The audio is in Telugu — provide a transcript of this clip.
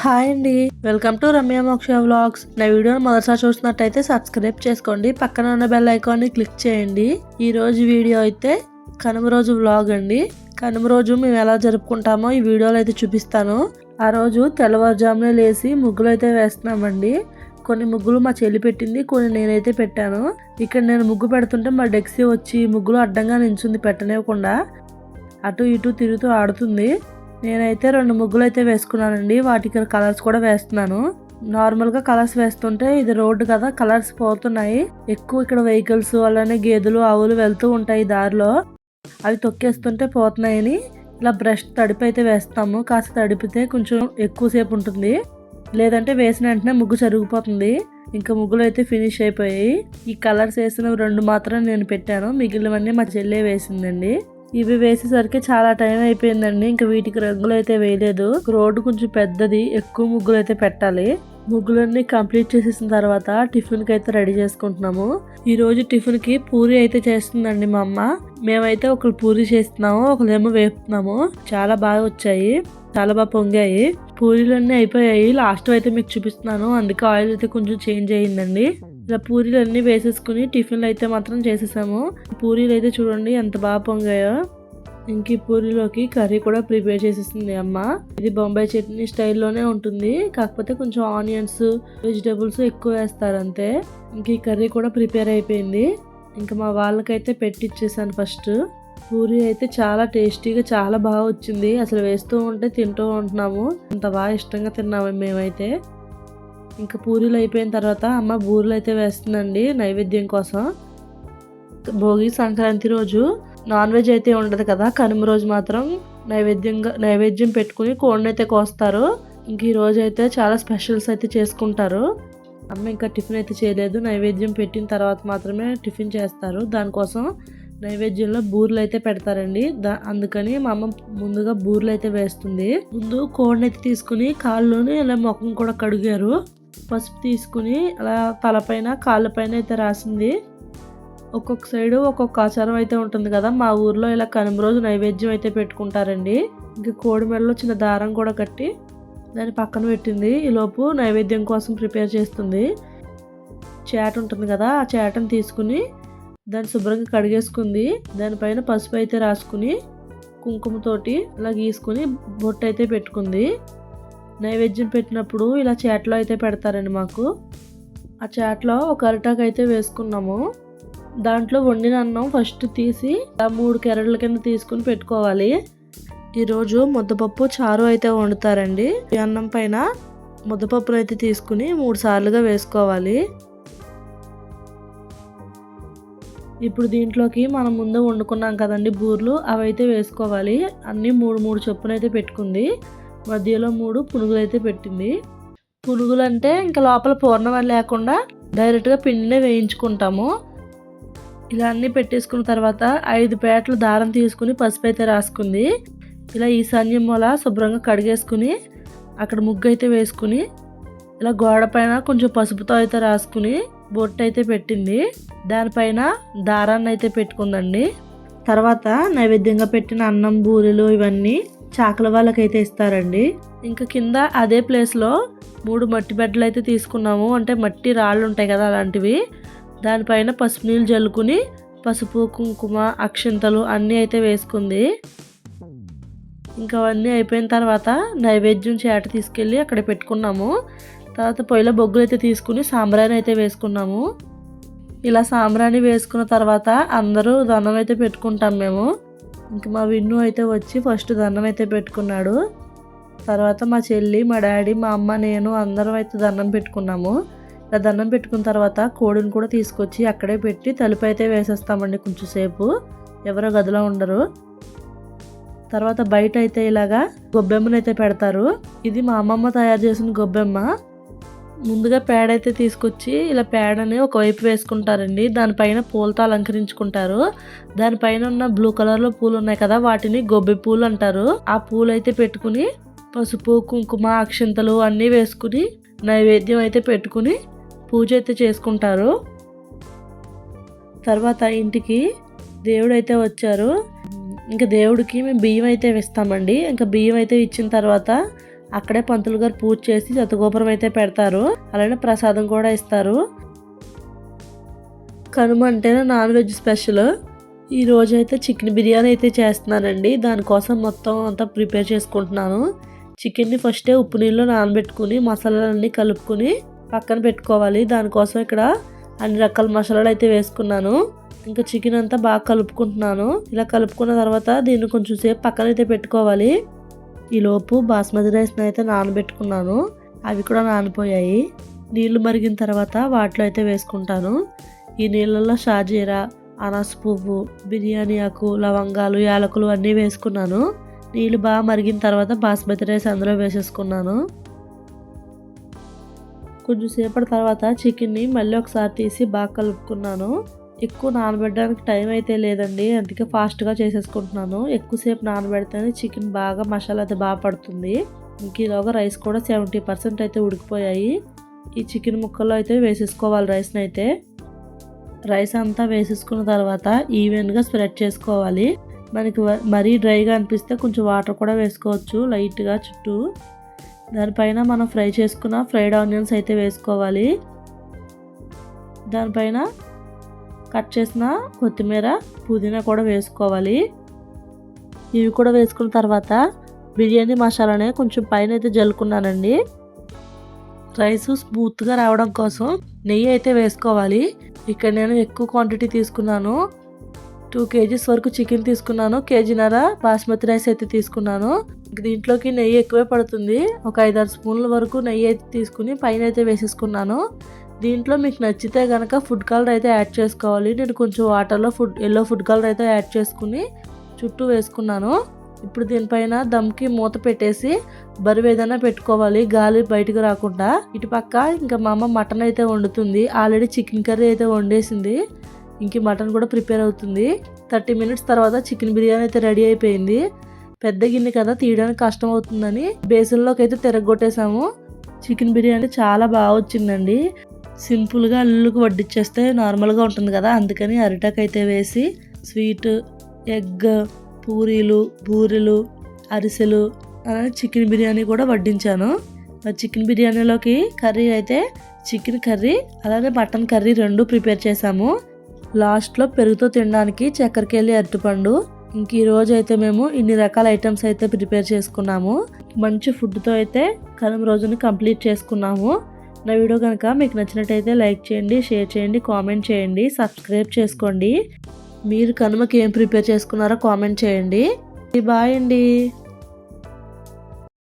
హాయ్ అండి, వెల్కమ్ టు రమ్య మోక్ష వ్లాగ్స్. నా వీడియోని మొదటిసారి చూస్తున్నట్టయితే సబ్స్క్రైబ్ చేసుకోండి, పక్కన ఉన్న బెల్ ఐకాన్ ని క్లిక్ చేయండి. ఈ రోజు వీడియో అయితే కనుమ రోజు వ్లాగ్ అండి. కనుమ రోజు మేము ఎలా జరుపుకుంటామో ఈ వీడియోలో అయితే చూపిస్తాను. ఆ రోజు తెల్లవారుజామునే లేచి ముగ్గులు అయితే వేస్తున్నామండి. కొన్ని ముగ్గులు మా చెల్లి పెట్టింది, కొన్ని నేనైతే పెట్టాను. ఇక్కడ నేను ముగ్గు పెడుతుంటే మా డెక్సీ వచ్చి ముగ్గులు అడ్డంగా నించుంది, పెట్టనివ్వకుండా అటు ఇటు తిరుగుతూ ఆడుతుంది. నేనైతే 2 ముగ్గులు అయితే వేసుకున్నానండి. వాటికి కలర్స్ కూడా వేస్తున్నాను. నార్మల్గా కలర్స్ వేస్తుంటే ఇది రోడ్డు కదా, కలర్స్ పోతున్నాయి. ఎక్కువ ఇక్కడ వెహికల్స్ అలానే గేదెలు ఆవులు వెళ్తూ ఉంటాయి దారిలో, అవి తొక్కేస్తుంటే పోతున్నాయని ఇలా బ్రష్ తడిపి అయితే వేస్తాము. కాస్త తడిపితే కొంచెం ఎక్కువసేపు ఉంటుంది, లేదంటే వేసిన వెంటనే ముగ్గు చెరిగిపోతుంది. ఇంకా ముగ్గులు అయితే ఫినిష్ అయిపోయాయి. ఈ కలర్స్ వేసిన 2 మాత్రం నేను పెట్టాను, మిగిలినవన్నీ మా చెల్లె వేసిందండి. ఇవి వేసేసరికి చాలా టైం అయిపోయిందండి. ఇంకా వీటికి రంగులు అయితే వేయలేదు. రోడ్డు కొంచెం పెద్దది, ఎక్కువ ముగ్గులు అయితే పెట్టాలి. ముగ్గులన్నీ కంప్లీట్ చేసేసిన తర్వాత టిఫిన్ కి అయితే రెడీ చేసుకుంటున్నాము. ఈ రోజు టిఫిన్ కి పూరి అయితే చేస్తుందండి మా అమ్మ. మేమైతే ఒకరు పూరి చేస్తున్నాము, ఒకరేమో వేపుతున్నాము. చాలా బాగా వచ్చాయి, చాలా బాగా పొంగాయి. పూరీలన్నీ అయిపోయాయి. లాస్ట్ అయితే మీకు చూపిస్తున్నాను, అందుకే ఆయిల్ అయితే కొంచెం చేంజ్ అయ్యిందండి. ఇలా పూరీలు అన్నీ వేసేసుకుని టిఫిన్లు అయితే మాత్రం చేసేసాము. పూరీలు అయితే చూడండి ఎంత బాగా పొంగాయో. ఇంక ఈ పూరీలోకి కర్రీ కూడా ప్రిపేర్ చేసేసింది అమ్మ. ఇది బొంబాయి చట్నీ స్టైల్లోనే ఉంటుంది, కాకపోతే కొంచెం ఆనియన్స్ వెజిటేబుల్స్ ఎక్కువ వేస్తారు అంతే. ఇంక ఈ కర్రీ కూడా ప్రిపేర్ అయిపోయింది. ఇంకా మా వాళ్ళకైతే పెట్టిచ్చేసాను ఫస్ట్. పూరీ అయితే చాలా టేస్టీగా చాలా బాగా వచ్చింది. అసలు వేస్తూ ఉంటే తింటూ ఉంటున్నాము, అంత బాగా ఇష్టంగా తిన్నాము మేమైతే. ఇంకా పూరీలు అయిపోయిన తర్వాత అమ్మ బూరెలు అయితే వేస్తుందండి నైవేద్యం కోసం. భోగి సంక్రాంతి రోజు నాన్ వెజ్ అయితే ఉండదు కదా, కనుమ రోజు మాత్రం నైవేద్యం పెట్టుకుని కోడిని అయితే కోస్తారు. ఇంక ఈ రోజు అయితే చాలా స్పెషల్స్ అయితే చేసుకుంటారు. అమ్మ ఇంకా టిఫిన్ అయితే చేయలేదు, నైవేద్యం పెట్టిన తర్వాత మాత్రమే టిఫిన్ చేస్తారు. దానికోసం నైవేద్యంలో బూరెలు అయితే పెడతారండి. అందుకని మా అమ్మ ముందుగా బూరెలు అయితే వేస్తుంది. ముందు కోడిని అయితే తీసుకుని కాళ్ళలోని ఇలా ముఖం కూడా కడిగారు. పసుపు తీసుకుని అలా తలపైన కాళ్ళపైన అయితే రాసింది. ఒక్కొక్క సైడు ఒక్కొక్క ఆచారం అయితే ఉంటుంది కదా, మా ఊర్లో ఇలా కనుమ రోజు నైవేద్యం అయితే పెట్టుకుంటారండి. ఇంకా కోడి మెడలో చిన్న దారం కూడా కట్టి దాన్ని పక్కన పెట్టింది. ఈలోపు నైవేద్యం కోసం ప్రిపేర్ చేస్తుంది. చేట ఉంటుంది కదా, ఆ చేటను తీసుకుని దాన్ని శుభ్రంగా కడిగేసుకుంది. దానిపైన పసుపు అయితే రాసుకుని కుంకుమతోటి ఇలా గీసుకుని బొట్టు అయితే పెట్టుకుంది. నైవేద్యం పెట్టినప్పుడు ఇలా చేటలో అయితే పెడతారండి మాకు. ఆ చేటలో ఒక అరిటాకు అయితే వేసుకున్నాము. దాంట్లో వండిన అన్నం ఫస్ట్ తీసి 3 కెరళ్ళ కింద తీసుకుని పెట్టుకోవాలి. ఈరోజు ముద్దపప్పు చారు అయితే వండుతారండి. ఈ అన్నం పైన ముద్దపప్పును అయితే తీసుకుని 3 సార్లుగా వేసుకోవాలి. ఇప్పుడు దీంట్లోకి మనం ముందు వండుకున్నాం కదండి బూర్లు, అవి అయితే వేసుకోవాలి. అన్నీ 3 చొప్పున అయితే పెట్టుకుంది. మధ్యలో 3 పునుగులు అయితే పెట్టింది. పునుగులు అంటే ఇంకా లోపల పూర్ణం లేకుండా డైరెక్ట్గా పిండినే వేయించుకుంటాము. ఇలా అన్నీ పెట్టేసుకున్న తర్వాత 5 పేటలు దారం తీసుకుని పసుపు అయితే రాసుకుంది. ఇలా ఈశాన్యం మూల శుభ్రంగా కడిగేసుకుని అక్కడ ముగ్గు అయితే వేసుకుని ఇలా గోడ పైన కొంచెం పసుపుతో అయితే రాసుకుని బొట్టు అయితే పెట్టింది. దానిపైన దారాన్ని అయితే పెట్టుకుందండి. తర్వాత నైవేద్యంగా పెట్టిన అన్నం బూరెలు ఇవన్నీ చాకల వాళ్ళకైతే ఇస్తారండి. ఇంకా కింద అదే ప్లేస్లో 3 మట్టి బెడ్డలు అయితే తీసుకున్నాము, అంటే మట్టి రాళ్ళు ఉంటాయి కదా అలాంటివి. దానిపైన పసుపు నీళ్ళు జల్లుకుని పసుపు కుంకుమ అక్షింతలు అన్నీ అయితే వేసుకుంది. ఇంకా అవన్నీ అయిపోయిన తర్వాత నైవేద్యం చేట తీసుకెళ్ళి అక్కడ పెట్టుకున్నాము. తర్వాత పొయ్యిలో బొగ్గులు అయితే తీసుకుని సాంబ్రాణి అయితే వేసుకున్నాము. ఇలా సాంబ్రాణి వేసుకున్న తర్వాత అందరూ దండం అయితే పెట్టుకుంటాం మేము. ఇంకా మా విన్ను అయితే వచ్చి ఫస్ట్ దండం అయితే పెట్టుకున్నాడు. తర్వాత మా చెల్లి, మా డాడీ, మా అమ్మ, నేను అందరం అయితే దండం పెట్టుకున్నాము. ఇలా దండం పెట్టుకున్న తర్వాత కోడిని కూడా తీసుకొచ్చి అక్కడే పెట్టి తలుపు అయితే వేసేస్తామండి కొంచెం సేపు, ఎవరో గదిలో ఉండరు. తర్వాత బయట అయితే ఇలాగా గొబ్బెమ్మను అయితే పెడతారు. ఇది మా అమ్మమ్మ తయారు చేసిన గొబ్బెమ్మ. ముందుగా పేడ అయితే తీసుకొచ్చి ఇలా పేడని ఒకవైపు వేసుకుంటారండి. దానిపైన పూలతో అలంకరించుకుంటారు. దానిపైన ఉన్న బ్లూ కలర్లో పూలు ఉన్నాయి కదా, వాటిని గొబ్బె పూలు అంటారు. ఆ పూలు అయితే పెట్టుకుని పసుపు కుంకుమ అక్షింతలు అన్నీ వేసుకుని నైవేద్యం అయితే పెట్టుకుని పూజ అయితే చేసుకుంటారు. తర్వాత ఇంటికి దేవుడు అయితే వచ్చారు. ఇంకా దేవుడికి మేము బియ్యం అయితే ఇస్తామండి. ఇంకా బియ్యం అయితే ఇచ్చిన తర్వాత అక్కడే పంతులు గారు పూజ చేసి శతగోపురం అయితే పెడతారు. అలానే ప్రసాదం కూడా ఇస్తారు. కనుమ అంటేనే నాన్ వెజ్ స్పెషల్. ఈ రోజు అయితే చికెన్ బిర్యానీ అయితే చేస్తున్నానండి. దానికోసం మొత్తం అంతా ప్రిపేర్ చేసుకుంటున్నాను. చికెన్ని ఫస్టే ఉప్పు నీళ్ళలో నానబెట్టుకుని మసాలాలన్నీ కలుపుకొని పక్కన పెట్టుకోవాలి. దానికోసం ఇక్కడ అన్ని రకాల మసాలాలు అయితే వేసుకున్నాను. ఇంకా చికెన్ అంతా బాగా కలుపుకుంటున్నాను. ఇలా కలుపుకున్న తర్వాత దీన్ని కొంచెం సేపు పక్కన అయితే పెట్టుకోవాలి. ఈలోపు బాస్మతి రైస్ని అయితే నానబెట్టుకున్నాను. అవి కూడా నానిపోయాయి. నీళ్లు మరిగిన తర్వాత వాటిలో అయితే వేసుకుంటాను. ఈ నీళ్ళల్లో షాజీరా, అనాస పువ్వు, బిర్యానీ ఆకు, లవంగాలు, యాలకులు అన్నీ వేసుకున్నాను. నీళ్ళు బాగా మరిగిన తర్వాత బాస్మతి రైస్ అందులో వేసేసుకున్నాను. కొంచెం సేపటి తర్వాత చికెన్ని మళ్ళీ ఒకసారి తీసి బాగా కలుపుకున్నాను. ఎక్కువ నానబెట్టడానికి టైం అయితే లేదండి, అందుకే ఫాస్ట్గా చేసేసుకుంటున్నాను. ఎక్కువసేపు నానబెడితేనే చికెన్ బాగా మసాలా అయితే బాగా పడుతుంది. ఇంక ఈలోగా రైస్ కూడా 70% అయితే ఉడికిపోయాయి. ఈ చికెన్ ముక్కల్లో అయితే వేసేసుకోవాలి రైస్ని అయితే. రైస్ అంతా వేసేసుకున్న తర్వాత ఈవెన్గా స్ప్రెడ్ చేసుకోవాలి. మనకి మరీ డ్రైగా అనిపిస్తే కొంచెం వాటర్ కూడా వేసుకోవచ్చు లైట్గా చుట్టూ. దానిపైన మనం ఫ్రై చేసుకున్న ఫ్రైడ్ ఆనియన్స్ అయితే వేసుకోవాలి. దానిపైన కట్ చేసిన కొత్తిమీర, పుదీనా కూడా వేసుకోవాలి. ఇవి కూడా వేసుకున్న తర్వాత బిర్యానీ మసాలానే కొంచెం పైన అయితే జల్లుకున్నానండి. రైస్ స్మూత్గా రావడం కోసం నెయ్యి అయితే వేసుకోవాలి. ఇక్కడ నేను ఎక్కువ క్వాంటిటీ తీసుకున్నాను. 2 kgs వరకు చికెన్ తీసుకున్నాను. 1.5 kg బాస్మతి రైస్ అయితే తీసుకున్నాను. దీంట్లోకి నెయ్యి ఎక్కువే పడుతుంది. ఒక 5-6 స్పూన్ల వరకు నెయ్యి అయితే తీసుకుని పైన అయితే వేసేసుకున్నాను. దీంట్లో మీకు నచ్చితే కనుక ఫుడ్ కలర్ అయితే యాడ్ చేసుకోవాలి. నేను కొంచెం వాటర్లో ఎల్లో ఫుడ్ కలర్ అయితే యాడ్ చేసుకుని చుట్టూ వేసుకున్నాను. ఇప్పుడు దీనిపైన దమ్కి మూత పెట్టేసి బరువు ఏదైనా పెట్టుకోవాలి, గాలి బయటకు రాకుండా. ఇటు పక్క ఇంకా మా అమ్మ మటన్ అయితే వండుతుంది. ఆల్రెడీ చికెన్ కర్రీ అయితే వండేసింది. ఇంక మటన్ కూడా ప్రిపేర్ అవుతుంది. 30 minutes తర్వాత చికెన్ బిర్యానీ అయితే రెడీ అయిపోయింది. పెద్ద గిన్నె కదా, తీయడానికి కష్టం అవుతుందని బేసిన్లోకి అయితే తిరగొట్టేసాము. చికెన్ బిర్యానీ చాలా బాగా వచ్చిందండి. సింపుల్గా అల్లుకు వడ్డిచ్చేస్తే నార్మల్గా ఉంటుంది కదా, అందుకని అరిటాకు అయితే వేసి స్వీట్, ఎగ్, పూరీలు, బూరెలు, అరిసెలు అలానే చికెన్ బిర్యానీ కూడా వడ్డించాను. చికెన్ బిర్యానీలోకి కర్రీ అయితే చికెన్ కర్రీ అలానే మటన్ కర్రీ 2 ప్రిపేర్ చేసాము. లాస్ట్లో పెరుగుతో తినడానికి చక్కెరకేళి అరటిపండు. ఇంక ఈ రోజు అయితే మేము ఇన్ని రకాల ఐటమ్స్ అయితే ప్రిపేర్ చేసుకున్నాము. మంచి ఫుడ్తో అయితే కనుమ రోజుని కంప్లీట్ చేసుకున్నాము. నా వీడియో కనుక మీకు నచ్చినట్టయితే లైక్ చేయండి, షేర్ చేయండి, కామెంట్ చేయండి, సబ్స్క్రైబ్ చేసుకోండి. మీరు కనుమకి ఏం ప్రిపేర్ చేసుకున్నారో కామెంట్ చేయండి. బాయ్ అండి.